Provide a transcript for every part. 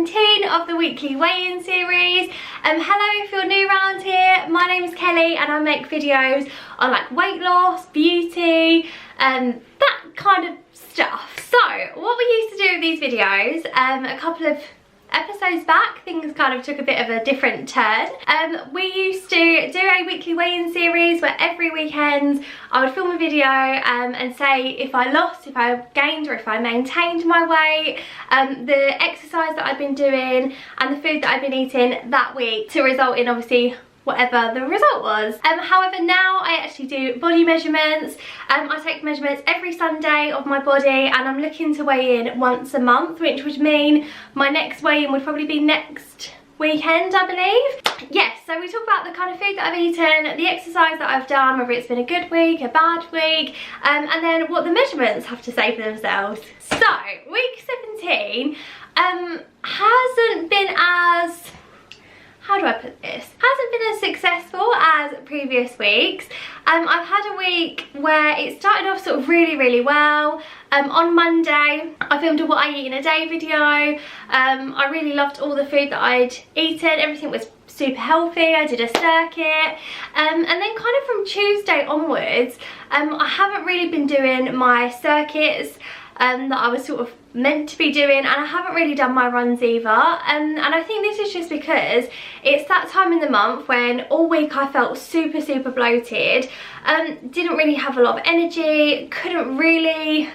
17 of the weekly weigh-in series. Hello if you're new around here, my name is Kelly and I make videos on like weight loss, beauty, that kind of stuff. So what we used to do with these videos, a couple of episodes back, things kind of took a bit of a different turn. We used to do a weekly weigh-in series where every weekend I would film a video and say if I lost, if I gained, or if I maintained my weight, the exercise that I've been doing and the food that I've been eating that week to result in obviously whatever the result was. However, now I actually do body measurements. I take measurements every Sunday of my body and I'm looking to weigh in once a month, which would mean my next weigh-in would probably be next weekend, I believe. Yes, so we talk about the kind of food that I've eaten, the exercise that I've done, whether it's been a good week, a bad week, and then what the measurements have to say for themselves. So, week 17 hasn't been as, how do I put this? Hasn't been as successful as previous weeks. I've had a week where it started off sort of really well. On Monday, I filmed a what I eat in a day video. I really loved all the food that I'd eaten. Everything was super healthy. I did a circuit. And then kind of from Tuesday onwards, I haven't really been doing my circuits that I was sort of meant to be doing, and I haven't really done my runs either, and I think this is just because it's that time in the month when all week I felt super bloated, didn't really have a lot of energy, couldn't really,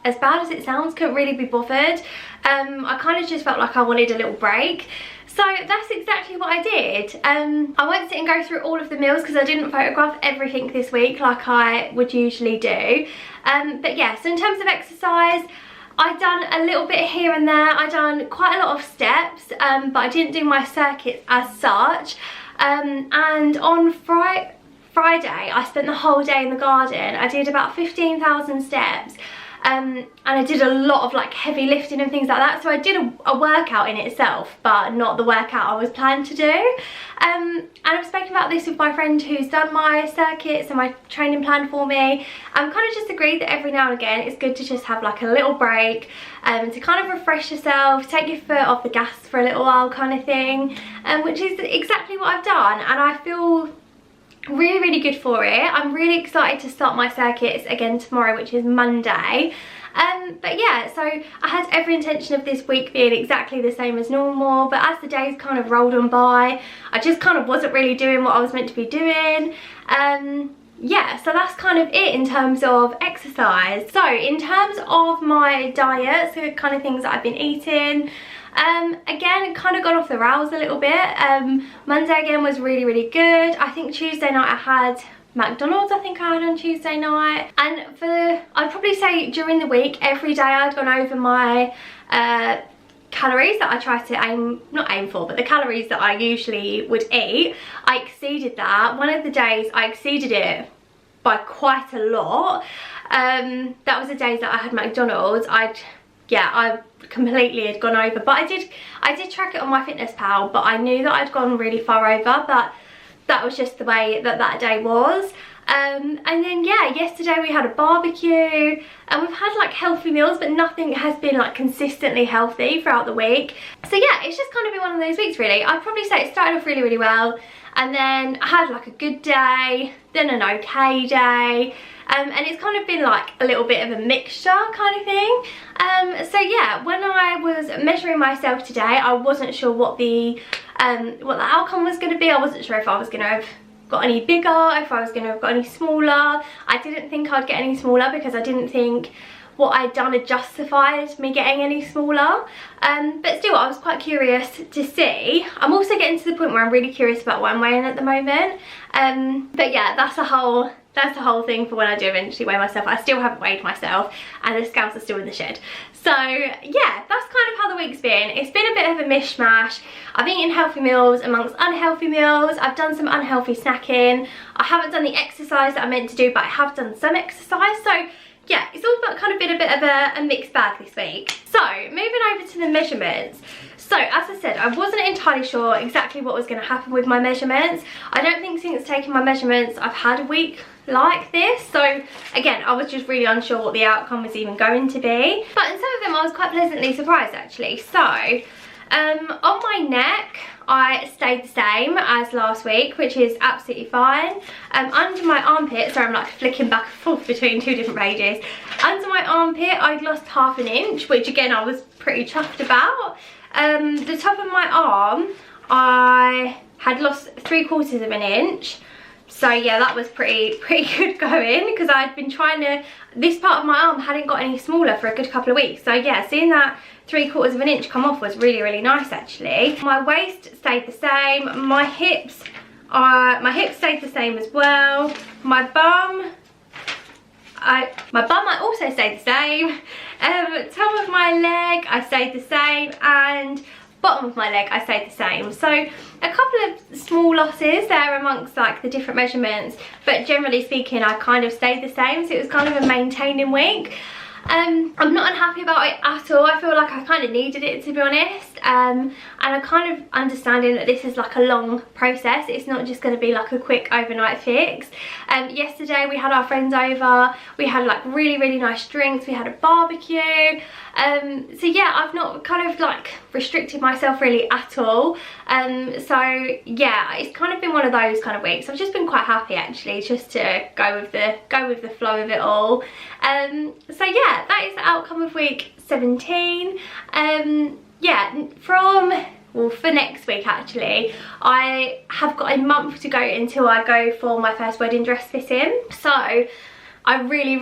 as bad as it sounds, couldn't really be bothered. I kind of just felt like I wanted a little break. So that's exactly what I did. I won't sit and go through all of the meals because I didn't photograph everything this week like I would usually do. But yeah, so in terms of exercise, I've done a little bit here and there. I've done quite a lot of steps, but I didn't do my circuits as such. And on Friday, I spent the whole day in the garden. I did about 15,000 steps. And I did a lot of like heavy lifting and things like that, so I did a workout in itself, but not the workout I was planned to do. And I've spoken about this with my friend who's done my circuits and my training plan for me. Kind of just agreed that every now and again it's good to just have like a little break, to kind of refresh yourself, take your foot off the gas for a little while kind of thing, which is exactly what I've done, and I feel really good for it. I'm really excited to start my circuits again tomorrow, which is Monday. But yeah, so I had every intention of this week being exactly the same as normal, but as the days kind of rolled on by, I just kind of wasn't really doing what I was meant to be doing. Yeah, so that's kind of it in terms of exercise. So in terms of my diet, so kind of things that I've been eating, again, kind of gone off the rails a little bit. Monday again was really good. I think Tuesday night I had McDonald's, I think I had on Tuesday night. And I'd probably say during the week, every day I'd gone over my calories that I try to not aim for, but the calories that I usually would eat. I exceeded that. One of the days I exceeded it by quite a lot. That was the days that I had McDonald's. I completely had gone over, but I did track it on MyFitnessPal, but I knew that I'd gone really far over, but that was just the way that day was. And then yeah, yesterday we had a barbecue and we've had like healthy meals, but nothing has been like consistently healthy throughout the week. So yeah, it's just kind of been one of those weeks really. I'd probably say it started off really well, and then I had like a good day, then an okay day, and it's kind of been like a little bit of a mixture kind of thing. So yeah, when I was measuring myself today, I wasn't sure what the outcome was going to be. I wasn't sure if I was going to have got any bigger, if I was going to have got any smaller. I didn't think I'd get any smaller because I didn't think what I'd done had justified me getting any smaller, but still I was quite curious to see. I'm also getting to the point where I'm really curious about what I'm weighing at the moment, but yeah, that's the whole thing for when I do eventually weigh myself. I still haven't weighed myself and the scales are still in the shed. So yeah, that's kind of how the week's been. It's been a bit of a mishmash. I've eaten healthy meals amongst unhealthy meals. I've done some unhealthy snacking. I haven't done the exercise that I meant to do, but I have done some exercise. So yeah, it's all kind of been a bit of a mixed bag this week. So moving over to the measurements. So as I said, I wasn't entirely sure exactly what was going to happen with my measurements. I don't think since taking my measurements I've had a week like this. So again, I was just really unsure what the outcome was even going to be. But in some of them I was quite pleasantly surprised actually. So On my neck, I stayed the same as last week, which is absolutely fine. Under my armpit, sorry, I'm like flicking back and forth between two different pages. Under my armpit, I'd lost ½ an inch, which again, I was pretty chuffed about. The top of my arm, I had lost 3/4 of an inch. So yeah, that was pretty good going, because I'd been trying to, this part of my arm hadn't got any smaller for a good couple of weeks. So yeah, seeing that 3/4 of an inch come off was really nice actually. My waist stayed the same. My hips stayed the same as well. My bum I also stayed the same. Top of my leg I stayed the same, and bottom of my leg I stayed the same. So a couple of small losses there amongst like the different measurements, but generally speaking I kind of stayed the same, so it was kind of a maintaining week. I'm not unhappy about it at all. I feel like I kind of needed it, to be honest, and I'm kind of understanding that this is like a long process. It's not just going to be like a quick overnight fix. Yesterday we had our friends over, we had like really nice drinks, we had a barbecue. So yeah, I've not kind of like restricted myself really at all. So yeah, it's kind of been one of those kind of weeks. I've just been quite happy actually, just to go with the flow of it all. So yeah, that is the outcome of week 17. Yeah, for next week actually, I have got a month to go until I go for my first wedding dress fitting. So I really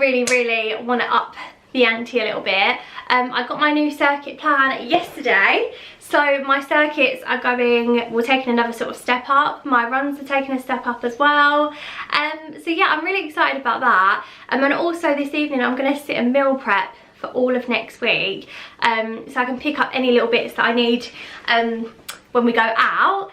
want to up the ante a little bit. I got my new circuit plan yesterday, so my circuits are we're taking another sort of step up. My runs are taking a step up as well. So yeah, I'm really excited about that. And also this evening I'm going to sit and meal prep for all of next week, so I can pick up any little bits that I need when we go out.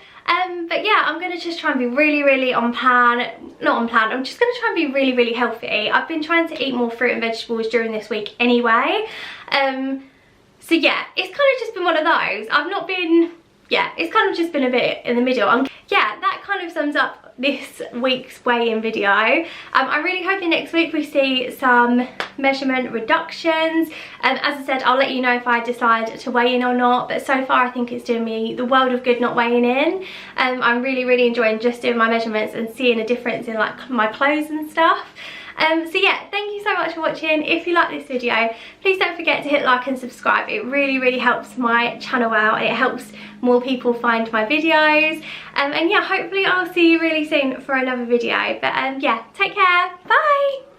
But yeah, I'm going to just try and be really on plan. Not on plan, I'm just going to try and be really healthy. I've been trying to eat more fruit and vegetables during this week anyway. So yeah, it's kind of just been one of those. It's kind of just been a bit in the middle. Yeah, that kind of sums up this week's weigh-in video. I'm really hoping next week we see some measurement reductions. As I said, I'll let you know if I decide to weigh in or not, but so far I think it's doing me the world of good not weighing in. I'm really enjoying just doing my measurements and seeing a difference in like my clothes and stuff. So yeah, thank you so much for watching. If you like this video, please don't forget to hit like and subscribe. It really helps my channel out. It helps more people find my videos. And yeah, hopefully I'll see you really soon for another video. But yeah, take care. Bye.